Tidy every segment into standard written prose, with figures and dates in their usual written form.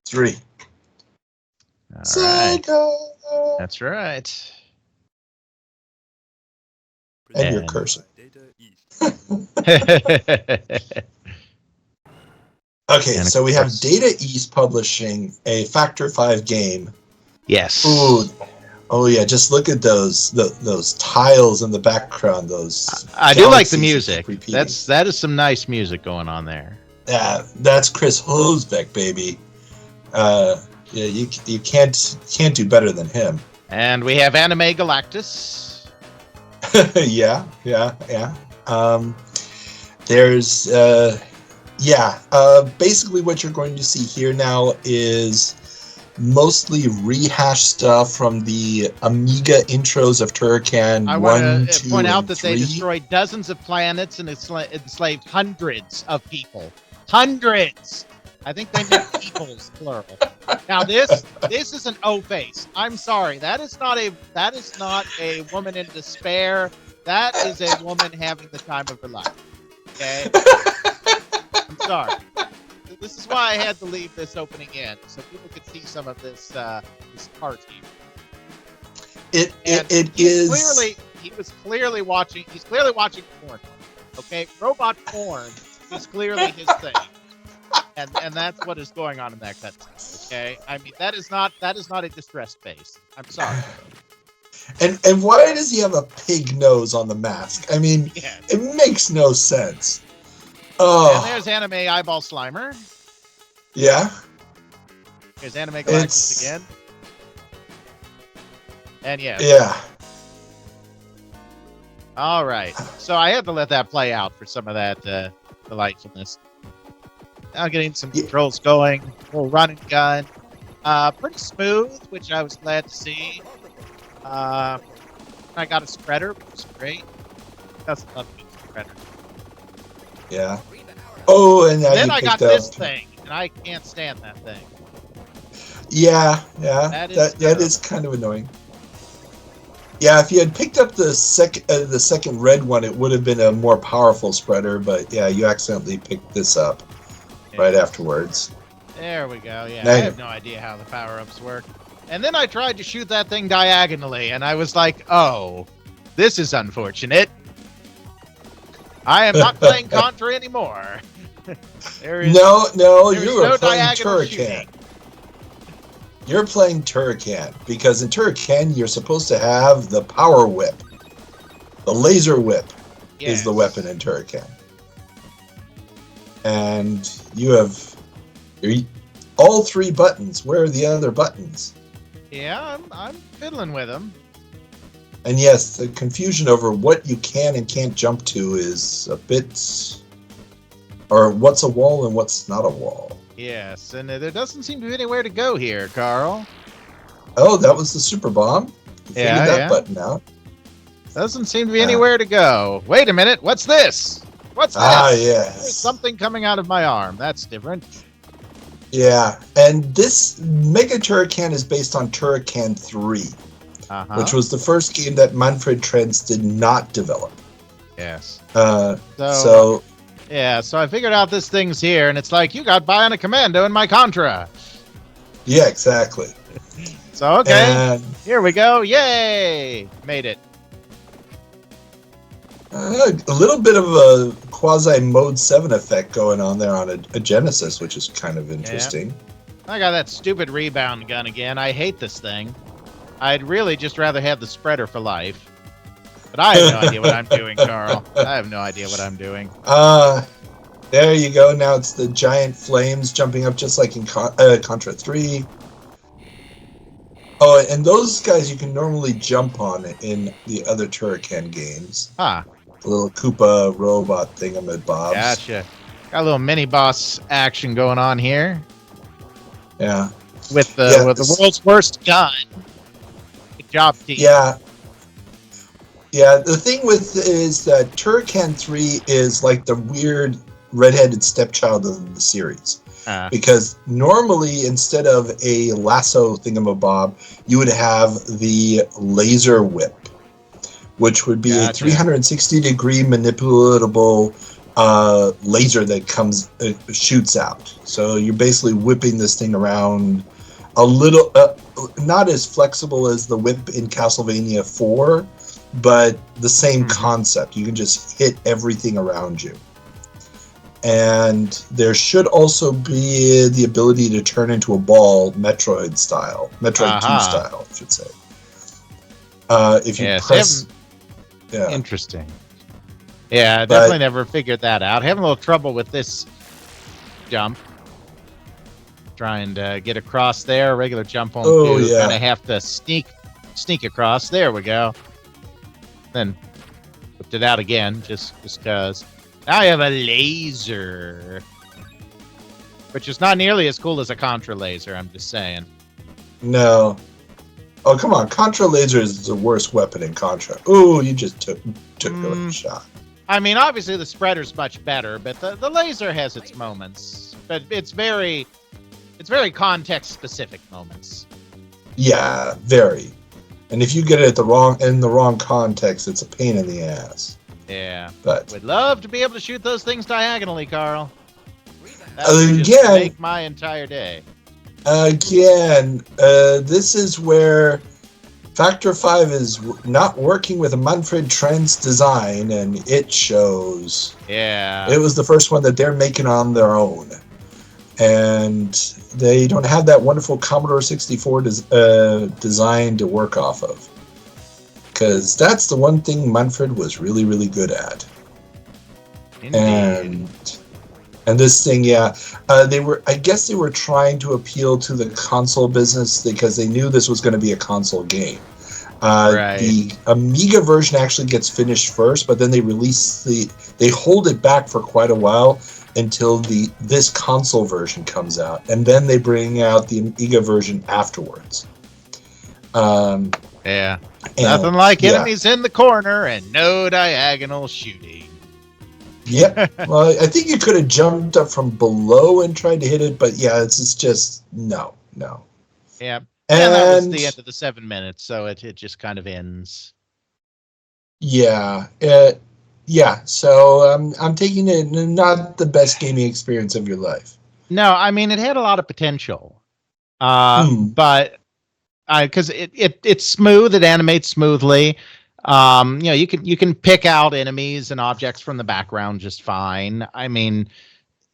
3. All Sega. right. That's right. And you're cursing. Okay, And so we have Data East publishing a Factor 5 game. Yes. Ooh. Oh yeah, just look at those tiles in the background. Those I do like the music. That is some nice music going on there. Yeah, that's Chris Hosbeck, baby. Yeah, you can't do better than him. And we have Anime Galactus. yeah. There's basically what you're going to see here now is mostly rehashed stuff from the Amiga intros of Turrican. I want to point out that 3. They destroyed dozens of planets and enslaved hundreds of people. Hundreds. I think they meant peoples, plural. Now this is an O-face. I'm sorry. That is not a woman in despair. That is a woman having the time of her life. Okay. I'm sorry. This is why I had to leave this opening in, so people could see some of this cartoon. He was clearly watching porn. Okay, robot porn is clearly his thing, and that's what is going on in that cutscene. Okay, I mean that is not a distressed face. I'm sorry. And why does he have a pig nose on the mask? I mean, It makes no sense. Oh. And there's Anime Eyeball Slimer. Yeah. There's Anime Galactus again. And yeah. All right. So I had to let that play out for some of that delightfulness. Now getting some controls going. Little run and gun. Pretty smooth, which I was glad to see. I got a spreader, which was great. That's a spreader. Yeah. Oh, and then I got this thing, and I can't stand that thing. Yeah. That is kind of annoying. Yeah, if you had picked up the second red one, it would have been a more powerful spreader. But yeah, you accidentally picked this up right afterwards. There we go. Yeah, I have no idea how the power-ups work. And then I tried to shoot that thing diagonally, and I was like, "Oh, this is unfortunate. I am not playing Contra anymore." No, you were playing Turrican. You're playing Turrican because in Turrican you're supposed to have the power whip. The laser whip is the weapon in Turrican. And you have all 3 buttons. Where are the other buttons? Yeah, I'm fiddling with them. And yes, the confusion over what you can and can't jump to is a bit... Or what's a wall and what's not a wall. Yes, and there doesn't seem to be anywhere to go here, Carl. Oh, that was the super bomb? You figured that button out. Doesn't seem to be anywhere to go. Wait a minute, what's this? What's this? Yes. There's something coming out of my arm. That's different. Yeah, and this Mega Turrican is based on Turrican 3, which was the first game that Manfred Trenz did not develop. Yes. So I figured out this thing's here, and it's like, you got Bionic Commando in my Contra. Yeah, exactly. So, okay, here we go. Yay! Made it. A little bit of a quasi Mode 7 effect going on there on a Genesis, which is kind of interesting. Yeah. I got that stupid rebound gun again. I hate this thing. I'd really just rather have the spreader for life. But I have no idea what I'm doing, Carl. I have no idea what I'm doing. There you go. Now it's the giant flames jumping up just like in Contra 3. Oh, and those guys you can normally jump on in the other Turrican games. Huh. The little Koopa robot thingamabobs. Gotcha. Got a little mini-boss action going on here. Yeah. With the world's worst gun. Good job, team. Yeah. Yeah, the thing is that Turrican 3 is like the weird redheaded stepchild of the series. Because normally, instead of a lasso thingamabob, you would have the laser whip, which would be a 360-degree manipulatable laser that shoots out. So you're basically whipping this thing around a little, not as flexible as the whip in Castlevania 4, but the same concept. You can just hit everything around you. And there should also be the ability to turn into a ball, Metroid 2 style, I should say. If you press... Yeah. Interesting. Yeah, I definitely never figured that out. Having a little trouble with this jump. Trying to get across there. Regular jump on two. Kind of have to sneak across. There we go. Then whipped it out again, just because. Now I have a laser. Which is not nearly as cool as a Contra laser, I'm just saying. No. Oh, come on. Contra laser is the worst weapon in Contra. Ooh, you just took a shot. I mean, obviously the spreader's much better, but the laser has its moments. But it's very context-specific moments. Yeah, very. And if you get it in the wrong context, it's a pain in the ass. Yeah. But would love to be able to shoot those things diagonally, Carl. That would just make my entire day. Again, this is where Factor 5 is not working with Manfred Trent's design, and it shows. Yeah. It was the first one that they're making on their own. And they don't have that wonderful Commodore 64 design to work off of. Because that's the one thing Manfred was really, really good at. Indeed. And this thing, I guess they were trying to appeal to the console business because they knew this was going to be a console game. Right. The Amiga version actually gets finished first, but then they hold it back for quite a while until this console version comes out, and then they bring out the Amiga version afterwards. Yeah. Nothing like enemies in the corner and no diagonal shooting. Yep. Well, I think you could have jumped up from below and tried to hit it, but yeah, it's just no. Yeah. And that was the end of the 7 minutes, so it just kind of ends. Yeah. Yeah. So I'm taking it not the best gaming experience of your life. No, I mean it had a lot of potential, but because it's smooth, it animates smoothly. You can pick out enemies and objects from the background just fine. I mean,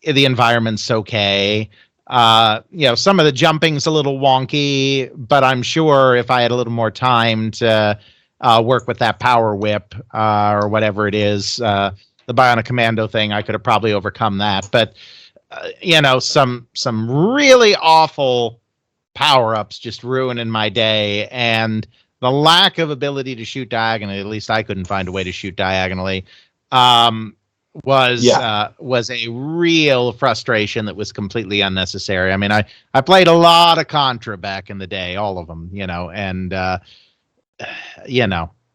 the environment's okay. Some of the jumping's a little wonky, but I'm sure if I had a little more time to work with that power whip or whatever it is, the Bionic Commando thing, I could have probably overcome that. But some really awful power-ups just ruining my day, and the lack of ability to shoot diagonally, at least I couldn't find a way to shoot diagonally, was a real frustration that was completely unnecessary. I mean, I played a lot of Contra back in the day, all of them, and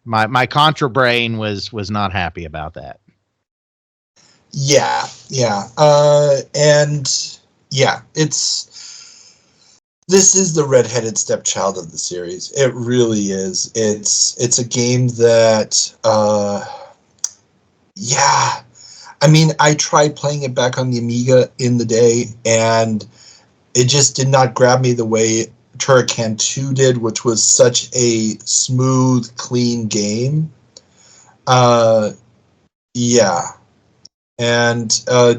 my Contra brain was not happy about that. Yeah. This is the redheaded stepchild of the series. It really is. It's a game that, I mean, I tried playing it back on the Amiga in the day, and it just did not grab me the way Turrican 2 did, which was such a smooth, clean game. And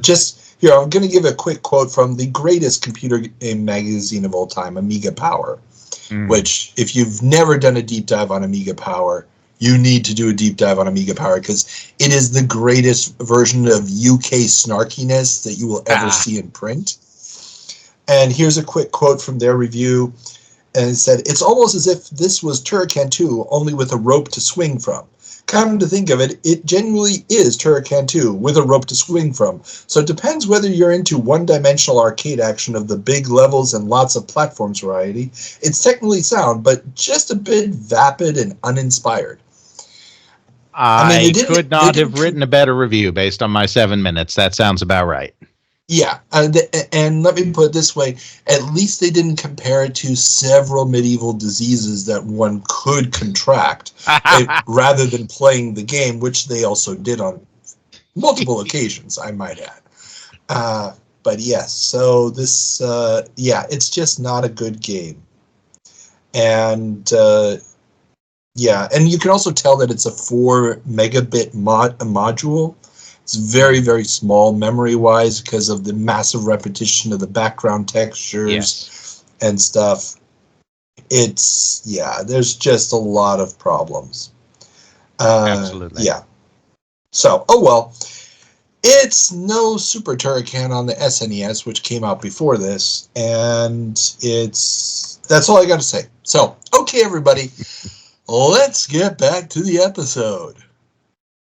just... Here, I'm going to give a quick quote from the greatest computer game magazine of all time, Amiga Power, which, if you've never done a deep dive on Amiga Power, you need to do a deep dive on Amiga Power, because it is the greatest version of UK snarkiness that you will ever see in print. And here's a quick quote from their review, and it said, "It's almost as if this was Turrican 2, only with a rope to swing from. Come to think of it, it genuinely is Turrican 2 with a rope to swing from. So it depends whether you're into one-dimensional arcade action of the big levels and lots of platforms variety. It's technically sound, but just a bit vapid and uninspired." I could not have written a better review based on my 7 minutes. That sounds about right. Yeah, and let me put it this way. At least they didn't compare it to several medieval diseases that one could contract rather than playing the game, which they also did on multiple occasions, I might add. But yes, so this, it's just not a good game. And and you can also tell that it's a 4 megabit module. It's very, very small memory-wise because of the massive repetition of the background textures and stuff. There's just a lot of problems. Absolutely. Yeah. So, oh well. It's no Super Turrican on the SNES, which came out before this, and that's all I got to say. So, okay, everybody, let's get back to the episode.